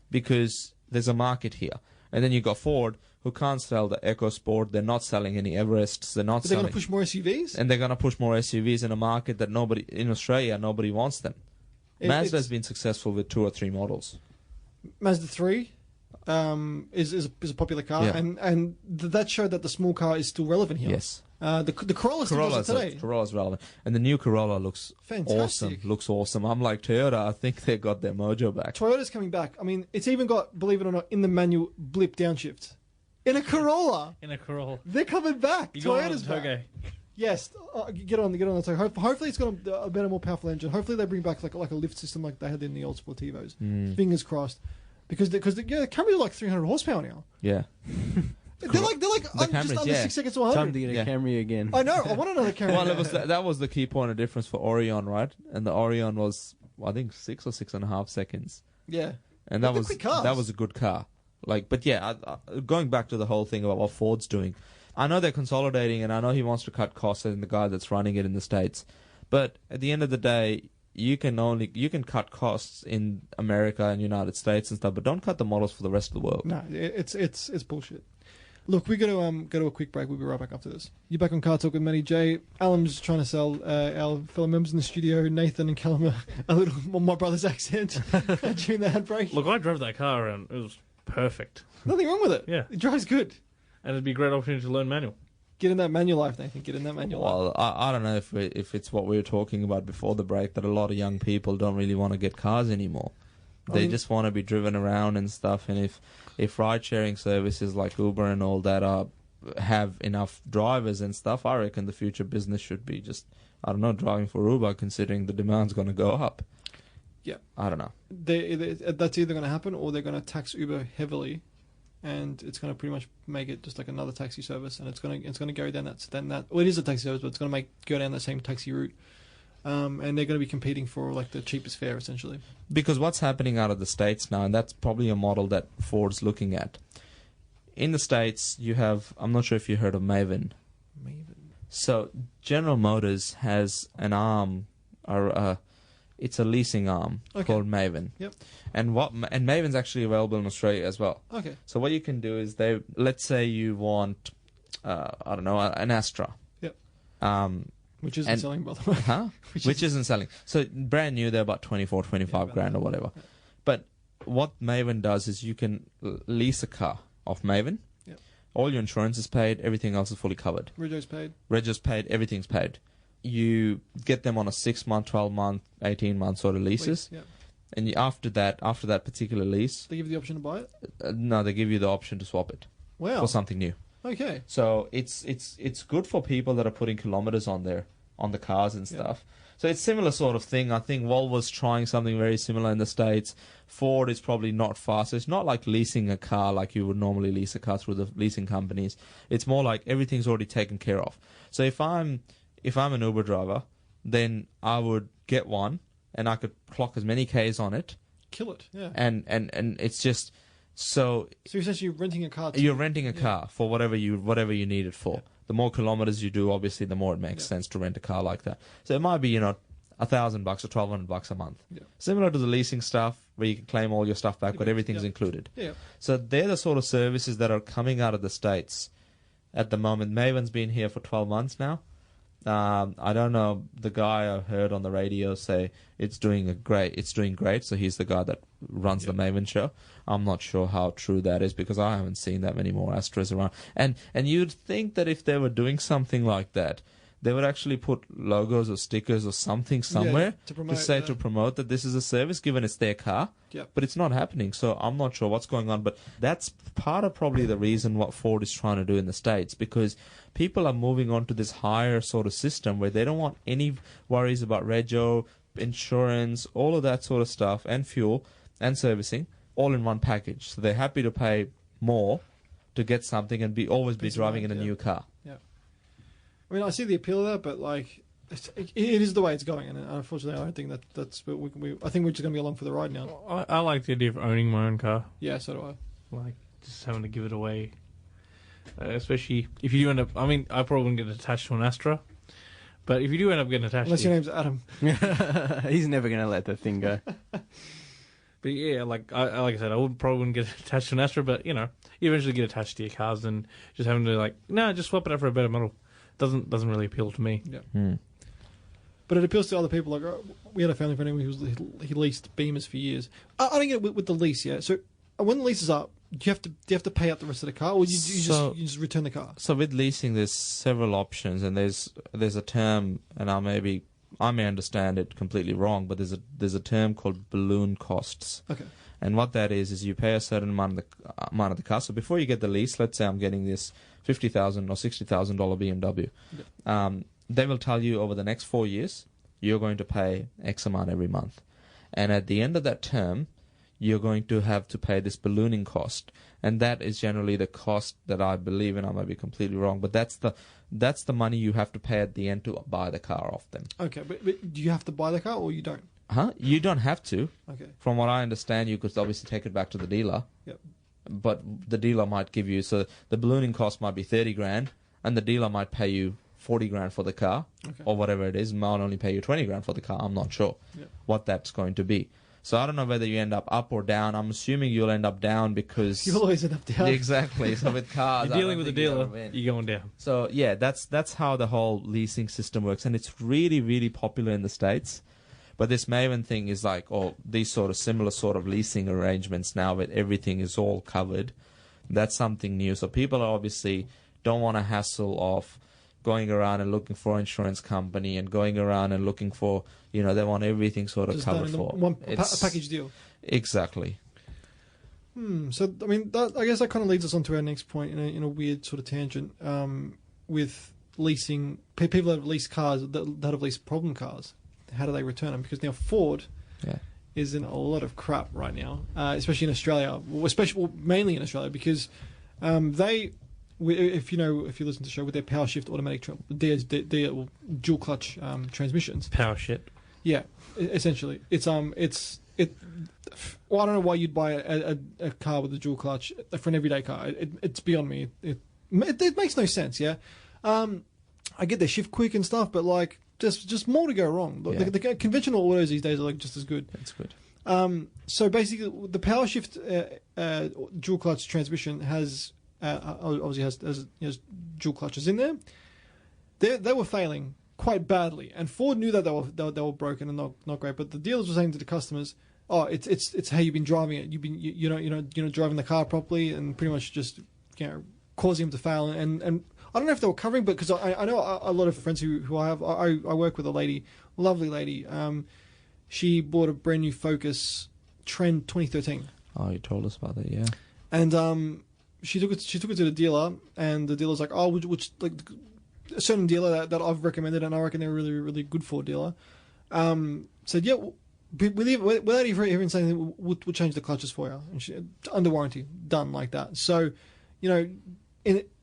because there's a market here. And then you got Ford, who can't sell the EcoSport. They're not selling any Everests. They're going to push more SUVs? And they're going to push more SUVs in a market that in Australia, nobody wants them. Mazda's been successful with 2 or 3 models. Mazda 3 is a popular car, and that showed that the small car is still relevant here. Yes. The Corolla still does it today. Corolla's relevant. And the new Corolla looks fantastic. Awesome. I'm like, Toyota, I think they got their mojo back. Toyota's coming back. I mean, it's even got, believe it or not, in the manual blip downshift. In a Corolla. They're coming back. Toyota's back. Yes. Get on the Toyota. Hopefully it's got a better, more powerful engine. Hopefully they bring back like a lift system like they had in the old Sportivos. Fingers crossed. Because the Camrys are like 300 horsepower now. Yeah. They're like just under 6 seconds to 100. Time to get a Camry again. I know. I want another Camry. Well, that was the key point of difference for Orion, right? And the Orion was, I think, 6 or 6.5 seconds. Yeah. And that was a good car. But yeah, going back to the whole thing about what Ford's doing, I know they're consolidating, and I know he wants to cut costs in the guy that's running it in the States. But at the end of the day, you can cut costs in America and United States and stuff, but don't cut the models for the rest of the world. No, it's bullshit. Look, we're going to go to a quick break. We'll be right back after this. You're back on CarTorque with Matty J. Alan's trying to sell our fellow members in the studio, Nathan and Callum, a little my brother's accent during the handbrake. Look, I drove that car around. It was perfect. Nothing wrong with it. Yeah. It drives good. And it'd be a great opportunity to learn manual. Get in that manual life, Nathan. Get in that manual life. Well, I don't know if it's what we were talking about before the break, that a lot of young people don't really want to get cars anymore. They just want to be driven around and stuff. And if ride-sharing services like Uber and all that have enough drivers and stuff, I reckon the future business should be just, I don't know, driving for Uber, considering the demand's going to go up. Yeah. I don't know. That's either going to happen, or they're going to tax Uber heavily and it's going to pretty much make it just like another taxi service, and it's going to go down that. Well, it is a taxi service, but it's going to go down the same taxi route. And they're going to be competing for like the cheapest fare, essentially. Because what's happening out of the States now, and that's probably a model that Ford's looking at. In the States, you have, I'm not sure if you heard of Maven. So General Motors has an arm, or it's a leasing arm called Maven. Yep. And Maven's actually available in Australia as well. Okay. So what you can do is let's say you want, I don't know, an Astra. Yep. Which isn't selling, by the way. Huh? Which isn't selling. So brand new, they're about 25 grand or whatever. Yeah. But what Maven does is you can lease a car off Maven. Yep. All your insurance is paid. Everything else is fully covered. Rego's paid. Rego's paid. Everything's paid. You get them on a 6-month, 12-month, 18-month sort of leases. Yep. And after that particular lease... They give you the option to buy it? No, they give you the option to swap it. Wow. For something new. Okay. So it's good for people that are putting kilometers on the cars and stuff. So it's similar sort of thing. I think Volvo's trying something very similar in the States. Ford is probably not fast. It's not like leasing a car like you would normally lease a car through the leasing companies. It's more like everything's already taken care of. So if I'm an Uber driver, then I would get one and I could clock as many Ks on it. Kill it, yeah. And it's just... So you're essentially renting a car. You're renting a car for whatever you need it for. Yeah. The more kilometers you do, obviously, the more it makes sense to rent a car like that. So it might be, $1,000 or $1,200 a month. Yeah. Similar to the leasing stuff, where you can claim all your stuff back, but everything's included. Yeah. So they're the sort of services that are coming out of the States at the moment. Maven's been here for 12 months now. I don't know, the guy I heard on the radio say it's doing great. So he's the guy that runs the Maven show. I'm not sure how true that is because I haven't seen that many more Astras around. And you'd think that if they were doing something like that, they would actually put logos or stickers or something somewhere to promote that this is a service, given it's their car. Yep. But it's not happening, so I'm not sure what's going on. But that's part of probably the reason what Ford is trying to do in the States, because people are moving on to this higher sort of system where they don't want any worries about rego, insurance, all of that sort of stuff, and fuel and servicing, all in one package. So they're happy to pay more to get something and always be driving in a new car. Yeah. I mean, I see the appeal of that, but like, it is the way it's going, and unfortunately, I don't think that's. But I think we're just going to be along for the ride now. I like the idea of owning my own car. Yeah, so do I. Like just having to give it away, especially if you do end up. I mean, I probably wouldn't get attached to an Astra, but if you do end up getting attached, unless your name's Adam, he's never going to let the thing go. But yeah, like I said, I probably wouldn't get attached to an Astra, but you eventually get attached to your cars, and just having to just swap it out for a better model doesn't really appeal to me. Yeah. But it appeals to other people. Like we had a family friend who he leased Beamers for years. I don't get it with the lease. Yeah. So when the lease is up, do you have to pay out the rest of the car, or you just return the car? So with leasing, there's several options, and there's a term, and I may understand it completely wrong, but there's a term called balloon costs. Okay. And what that is you pay a certain amount of the car. So before you get the lease, let's say I'm getting this $50,000 or $60,000 BMW. Yep. They will tell you over the next 4 years, you're going to pay X amount every month. And at the end of that term, you're going to have to pay this ballooning cost. And that is generally the cost that I believe, and I might be completely wrong, but that's the money you have to pay at the end to buy the car off them. Okay, but do you have to buy the car or you don't? You don't have to. Okay. From what I understand, you could obviously take it back to the dealer. Yep. But the dealer might give you, so the ballooning cost might be 30 grand, and the dealer might pay you 40 grand for the car, or whatever it is, might only pay you 20 grand for the car. I'm not sure what that's going to be. So I don't know whether you end up or down. I'm assuming you'll end up down because... You'll always end up down. Exactly. So with cars... You're dealing with the dealer, you're going down. So yeah, that's how the whole leasing system works. And it's really, really popular in the States. But this Maven thing is like, these sort of similar sort of leasing arrangements now where everything is all covered. That's something new. So people obviously don't want a hassle of going around and looking for an insurance company and going around and looking for, they want everything sort of just covered for. A package deal. Exactly. So, I mean, I guess that kind of leads us on to our next point in a weird sort of tangent with leasing. People that have leased cars, that have leased problem cars, how do they return them? Because now Ford is in a lot of crap right now, especially in Australia, mainly in Australia, because if you listen to the show with their power shift automatic dual clutch transmissions. Power shit. Yeah, essentially, well, I don't know why you'd buy a car with a dual clutch for an everyday car. It's beyond me. It makes no sense. Yeah, I get they shift quick and stuff, but like just more to go wrong. Yeah. The conventional autos these days are like just as good. That's good. So basically, the power shift dual clutch transmission has obviously has dual clutches in there. They were failing quite badly, and Ford knew that they were broken and not great. But the dealers were saying to the customers, "Oh, it's how you've been driving it. You're not driving the car properly, and pretty much just causing them to fail." And I don't know if they were covering, but because I know a lot of friends who I have. I work with a lady, lovely lady. She bought a brand new Focus Trend 2013. Oh, you told us about that, yeah. And she took it to the dealer, and the dealer's like, "Oh, which like a certain dealer that I've recommended, and I reckon they're a really, really good Ford dealer." Said, "Yeah, without even saying anything, we'll change the clutches for you." And she, under warranty, done like that. So,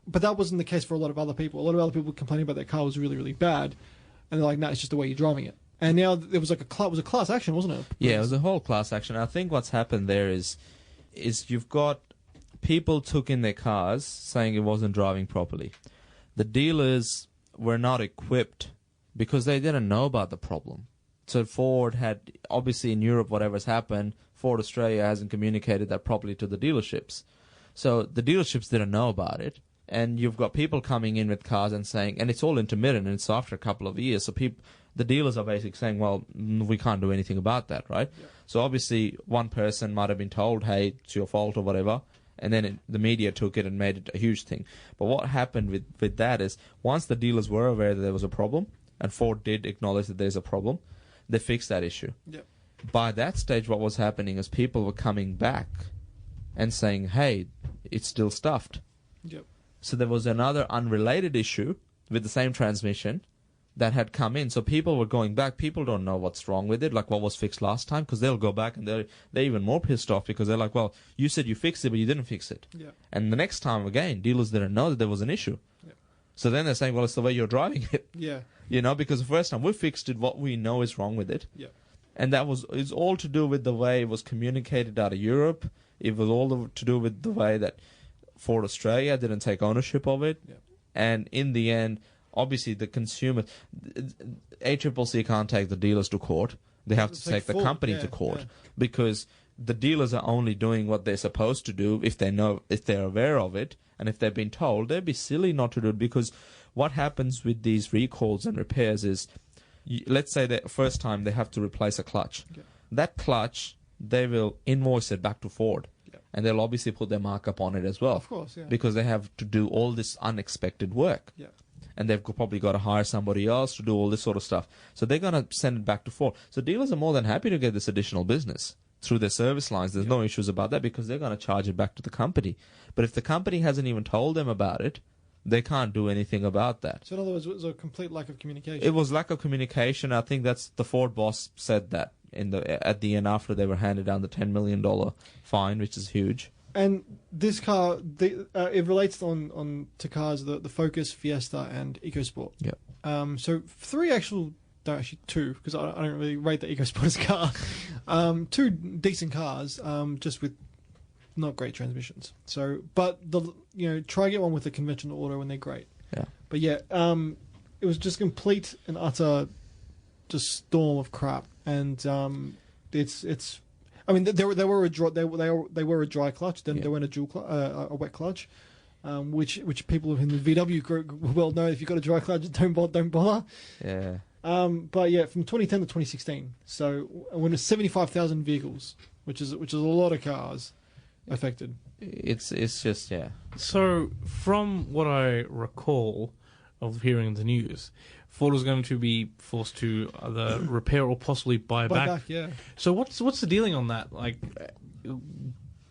but that wasn't the case for a lot of other people. A lot of other people complaining about their car was really, really bad, and they're like, "No, it's just the way you're driving it." And now it was like a class action, wasn't it? Yeah, it was a whole class action. I think what's happened there is you've got people took in their cars saying it wasn't driving properly. The dealers were not equipped because they didn't know about the problem. So Ford had, obviously in Europe, whatever's happened, Ford Australia hasn't communicated that properly to the dealerships. So the dealerships didn't know about it. And you've got people coming in with cars and saying, and it's all intermittent, and it's after a couple of years. So the dealers are basically saying, well, we can't do anything about that, right? Yeah. So obviously one person might have been told, hey, it's your fault or whatever, and then the media took it and made it a huge thing. But what happened with that is once the dealers were aware that there was a problem, and Ford did acknowledge that there's a problem, they fixed that issue. Yep. By that stage, what was happening is people were coming back and saying, hey, it's still stuffed. Yep. So there was another unrelated issue with the same transmission that had come in. So people were going back. People don't know what's wrong with it, like what was fixed last time, because they'll go back and they're even more pissed off because they're like, well, you said you fixed it, but you didn't fix it. Yeah. And the next time, again, dealers didn't know that there was an issue. Yeah. So then they're saying, well, it's the way you're driving it. Yeah. Because the first time we fixed it, what we know is wrong with it. Yeah. And it's all to do with the way it was communicated out of Europe. It was all to do with the way that Ford Australia didn't take ownership of it. Yeah. And in the end, obviously the consumer, ACCC can't take the dealers to court. They have to take the company to court because the dealers are only doing what they're supposed to do if they're aware of it, and if they've been told, they'd be silly not to do it. Because what happens with these recalls and repairs is, let's say the first time they have to replace a clutch. Yeah. That clutch, they will invoice it back to Ford. And they'll obviously put their markup on it as well. Of course, yeah. Because they have to do all this unexpected work. Yeah. And they've probably got to hire somebody else to do all this sort of stuff. So they're going to send it back to Ford. So dealers are more than happy to get this additional business through their service lines. There's no issues about that because they're going to charge it back to the company. But if the company hasn't even told them about it, they can't do anything about that. So in other words, it was a complete lack of communication. It was lack of communication. I think that's the Ford boss said that at the end after they were handed down the $10 million fine, which is huge. And this car, it relates to cars, the Focus, Fiesta, and EcoSport. Yeah. So two, because I don't really rate the EcoSport as a car. Two decent cars, just with not great transmissions. So, but try get one with a conventional auto and they're great. Yeah. But yeah, it was just complete and utter, just storm of crap, and it's. I mean, they were a dry clutch. Then they went a wet clutch, which people in the VW group well know. If you've got a dry clutch, don't bother. Yeah. But yeah, from 2010 to 2016. So when it's 75,000 vehicles, which is a lot of cars affected. It's just yeah. So from what I recall of hearing the news, Ford was going to be forced to either repair or possibly buy back. Yeah. So what's the dealing on that? Like,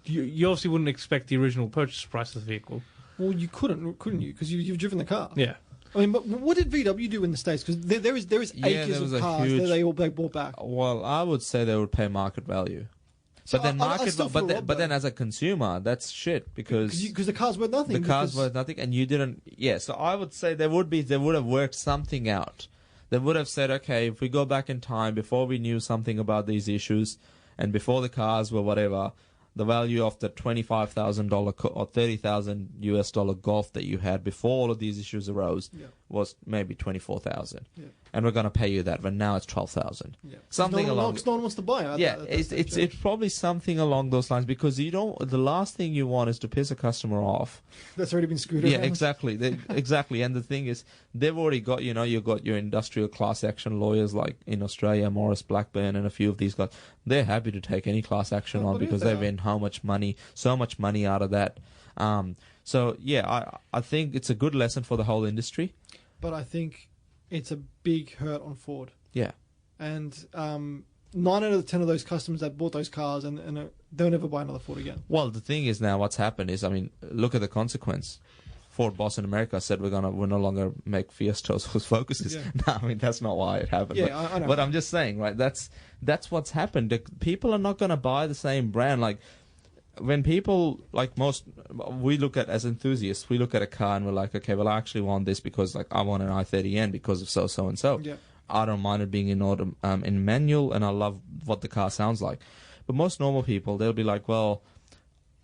you obviously wouldn't expect the original purchase price of the vehicle. Well, you couldn't you? Because you've driven the car. Yeah. I mean, but what did VW do in the States? Because there is acres there was of a cars huge- that they bought back. Well, I would say they would pay market value. So But then I still feel robbed, but then though. as a consumer, that's shit because the cars were nothing. the cars because- were nothing, and you didn't. Yeah, so I would say they would have worked something out. They would have said, okay, if we go back in time before we knew something about these issues, and before the cars were whatever, the value of the $25,000 or $30,000 Golf that you had before all of these issues arose was maybe $24,000, and we're going to pay you that, but now it's $12,000. Yeah. Something no along. one wants to buy it. Yeah, it's probably something along those lines because you don't. The last thing you want is to piss a customer off. That's already been screwed Yeah, around. exactly. Exactly. And the thing is, they've already got, you've got your industrial class action lawyers like in Australia, Morris Blackburn, and a few of these guys. They're happy to take any class action on because they've earned so much money out of that. So yeah, I think it's a good lesson for the whole industry. But I think it's a big hurt on Ford. Yeah. And 9 out of 10 of those customers that bought those cars and they'll never buy another Ford again. Well, the thing is now what's happened is, I mean, look at the consequence. Ford boss in America said we're no longer make Fiestas or Focuses. Yeah. No, I mean that's not why it happened. Yeah, I know. But I'm just saying, right? That's what's happened. People are not going to buy the same brand. Like when people, like we look at as enthusiasts, we look at a car and we're like, okay, well I actually want this because like I want an i30N because of so and so. Yeah. I don't mind it being in manual, and I love what the car sounds like. But most normal people, they'll be like, well,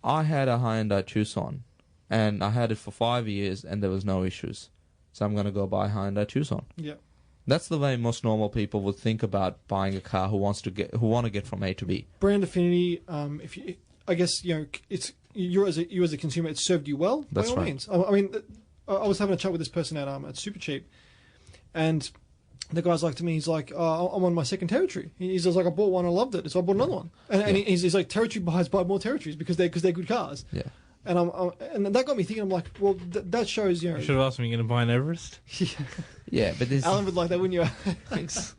I had a Hyundai Tucson. And I had it for 5 years, and there was no issues. So I'm going to go buy a Hyundai Tucson. Yeah. That's the way most normal people would think about buying a car who want to get from A to B. Brand affinity. I guess it's you as a consumer, it served you well. That's by all right. means. I mean, I was having a chat with this person at Super Cheap, and the guy's like to me, he's like, I'm on my second territory. He's just like, I bought one, I loved it, so I bought another one. And he's like, territory buyers buy more territories because they're good cars. Yeah. And and that got me thinking. I'm like, well, that shows You should have asked me, you're going to buy an Everest? Yeah, but this. Alan would like that, wouldn't you? Thanks.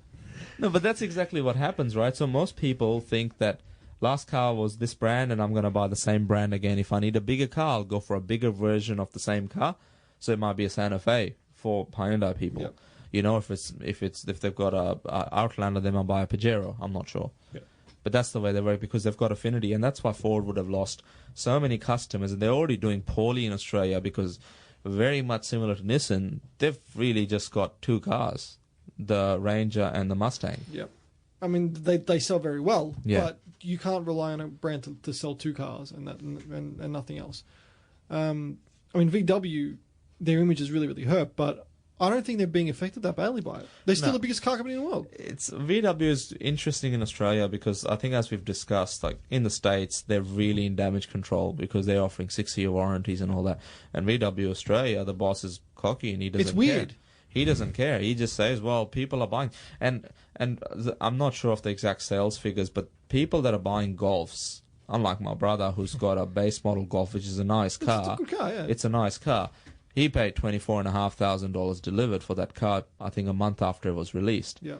No, but that's exactly what happens, right? So most people think that last car was this brand, and I'm going to buy the same brand again. If I need a bigger car, I'll go for a bigger version of the same car. So it might be a Santa Fe for Hyundai people. Yep. If they've got a Outlander, they might buy a Pajero. I'm not sure. Yep. But that's the way they work because they've got affinity, and that's why Ford would have lost so many customers, and they're already doing poorly in Australia because very much similar to Nissan, they've really just got two cars, the Ranger and the Mustang. Yeah. I mean, they sell very well, Yeah. but you can't rely on a brand to sell two cars and nothing else. I mean, VW, their image is really, really hurt, but I don't think they're being affected that badly by it. They're still No. the biggest car company in the world. VW is interesting in Australia because I think, as we've discussed, like in the States, they're really in damage control because they're offering 6-year warranties and all that. And VW Australia, the boss is cocky and he doesn't It's weird. care. He doesn't care. He just says, well, people are buying. And I'm not sure of the exact sales figures, but people that are buying Golfs, unlike my brother who's got a base model Golf, which is a nice car. It's a good car, yeah. It's a nice car. He paid $24,500 delivered for that car, I think a month after it was released. Yeah.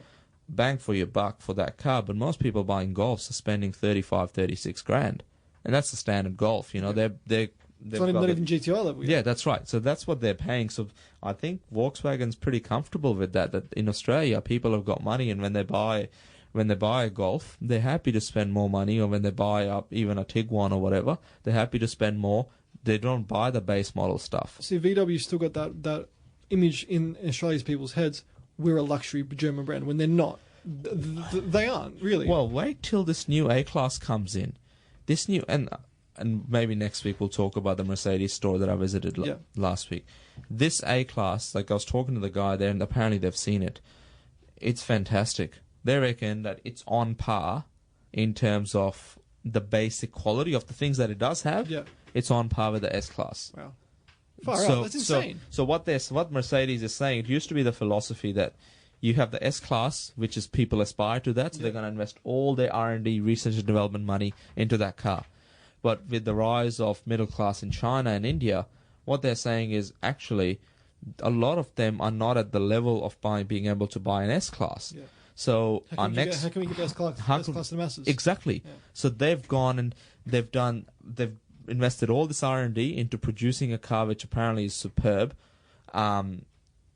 Bang for your buck for that car, but most people buying Golfs are spending 35, 36 grand. And that's the standard Golf, they're It's not even GTI level yet. Yeah, that's right. So that's what they're paying. So I think Volkswagen's pretty comfortable with that in Australia people have got money, and when they buy a Golf, they're happy to spend more money, or when they buy even a Tiguan or whatever, they're happy to spend more. They don't buy the base model stuff. See, VW still got that image in Australia's people's heads. We're a luxury German brand when they're not. They aren't really. Well, wait till this new A-Class comes in. This new and maybe next week we'll talk about the Mercedes store that I visited last week. This A-Class, like I was talking to the guy there, and apparently they've seen it. It's fantastic. They reckon that it's on par in terms of the basic quality of the things that it does have. Yeah. It's on par with the S-Class. Wow. Far out. That's insane. So what Mercedes is saying, it used to be the philosophy that you have the S-Class, which is people aspire to that, so they're going to invest all their R&D, research and development money into that car. But with the rise of middle class in China and India, what they're saying is actually a lot of them are not at the level of being able to buy an S-Class. Yeah. So how can we get S-Class to the masses? Exactly. Yeah. So they've gone and they've invested all this R&D into producing a car which apparently is superb, and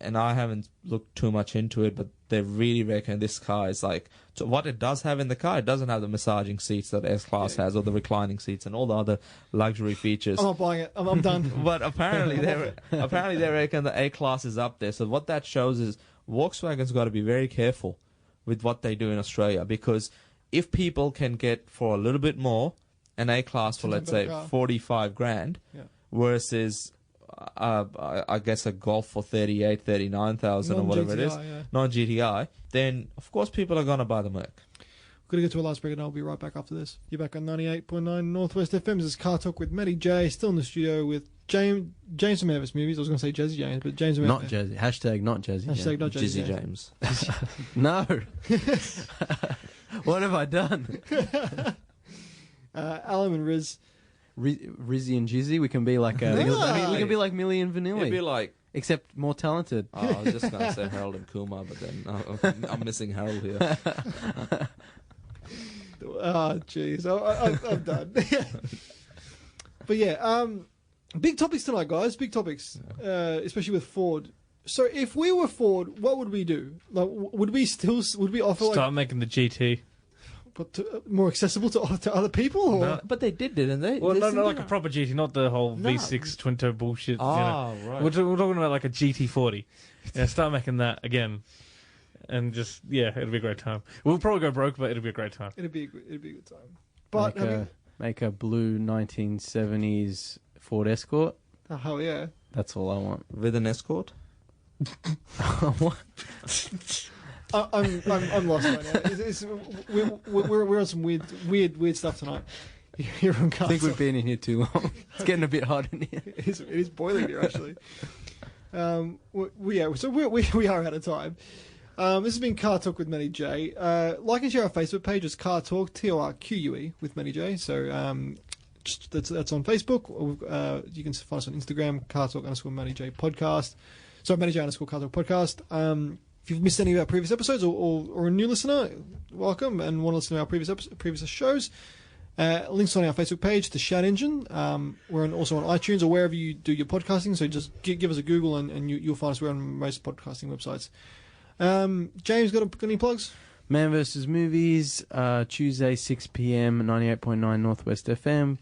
and I haven't looked too much into it, but they really reckon this car is like, so what it does have in the car, it doesn't have the massaging seats that S-Class has, or the reclining seats and all the other luxury features. I'm not buying it. I'm done. But apparently they reckon the A-Class is up there. So what that shows is Volkswagen's got to be very careful with what they do in Australia, because if people can get for a little bit more an A-Class for, let's say, 45 grand, versus I guess a Golf for 38, 39,000 or whatever it is, non-GTI, then of course people are going to buy the Merc. We're going to get to a last break and I'll be right back after this. You're back on 98.9 Northwest FM. This is Car Talk with Matty J, still in the studio with James from Mavis Movies. I was going to say Jazzy James, but James from Not Jazzy. Hashtag not Jazzy. Hashtag not Jazzy James. No. What have I done? Alan and Riz. Rizzy and Jizzy, we can be like we can be like Millie and Vanilli. It'd be like, except more talented. oh, I was just going to say Harold and Kumar, but then I'm missing Harold here. Oh, jeez. I'm done. But yeah, big topics tonight, guys. Big topics, especially with Ford. So if we were Ford, what would we do? Like, would we offer Start making the GT? but more accessible to other people? Or? No, but they didn't they? Well, no, like a proper GT, not the whole V6 twin turbo bullshit. Oh, right. We're talking about like a GT40. Yeah, start making that again, and just it'll be a great time. We'll probably go broke, but it'll be a great time. It'd be a good time. But make a blue 1970s Ford Escort. Oh, hell yeah! That's all I want. With an Escort? What? I'm lost right now. We're on some weird stuff tonight. Here on Car I think Talk. we've been in here too long. It's getting a bit hot in here. It is boiling here actually. So we are out of time. This has been Car Talk with Matty J. Like and share our Facebook page. It's Car Talk, TORQUE with Matty J. So that's on Facebook. You can find us on Instagram, Car Talk _ Matty J podcast. So Matty J _ Car Talk podcast. If you've missed any of our previous episodes or a new listener, welcome, and want to listen to our previous shows, links on our Facebook page, the Shout Engine. We're also on iTunes or wherever you do your podcasting, so just give us a Google and you'll find us. We're on most podcasting websites. James, got any plugs? Man vs. Movies, Tuesday 6 p.m, 98.9 Northwest FM.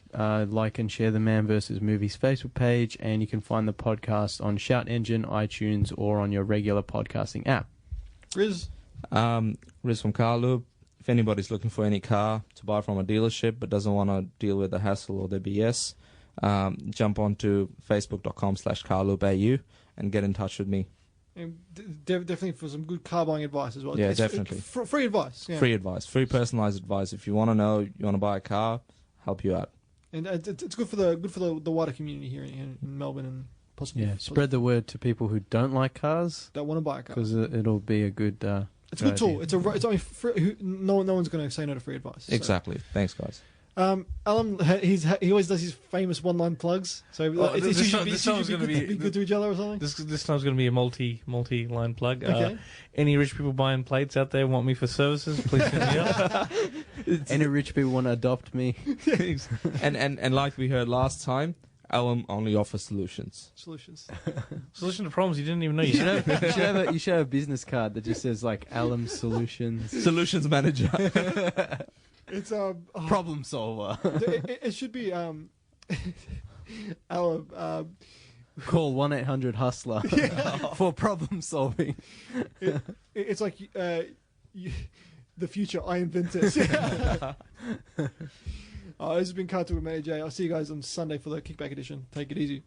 Like and share the Man vs. Movies Facebook page, and you can find the podcast on Shout Engine, iTunes, or on your regular podcasting app. Riz? Riz from Car Loop. If anybody's looking for any car to buy from a dealership but doesn't want to deal with the hassle or the BS, jump onto facebook.com/carloopau and get in touch with me. And definitely for some good car buying advice as well. Yeah, definitely. Free advice. Yeah. Free advice. Free personalized advice. If you want to know, you want to buy a car, help you out. And it's good for the wider community here in Melbourne and possibly. Yeah, spread the word to people who don't like cars. Don't want to buy a car. Because it'll be a good. It's a good tool. No one's going to say no to free advice. So. Exactly. Thanks, guys. Alan, he always does his famous one-line plugs. So This time's going to be good to each other or something. This time's going to be a multi-line plug. Okay. Any rich people buying plates out there want me for services? Please hit me up. Any rich people want to adopt me? and like we heard last time, Alan only offers solutions. Solution to problems you didn't even know You you had. should have a business card that just says like Alum Solutions. Solutions manager. It's problem solver. It should be Alan. Call 1-800-HUSTLER for problem solving. It's like the future. I invented. This has been Car Talk with Matty J. I'll see you guys on Sunday for the Kickback edition. Take it easy.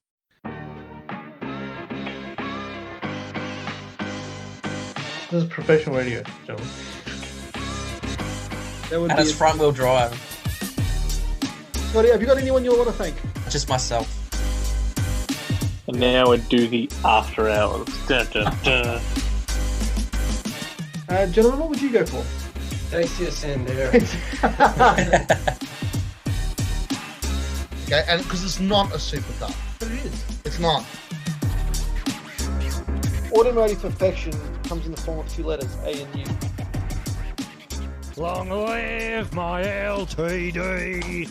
This is professional radio, gentlemen. And it's front wheel drive. Scotty, have you got anyone you want to thank? Just myself. And now we do the after hours. Dun, dun, dun. Gentlemen, what would you go for? Dacia Sandero. Okay, and because it's not a supercar. But it is. It's not. Automotive perfection comes in the form of two letters, A and U. Long live my LTD!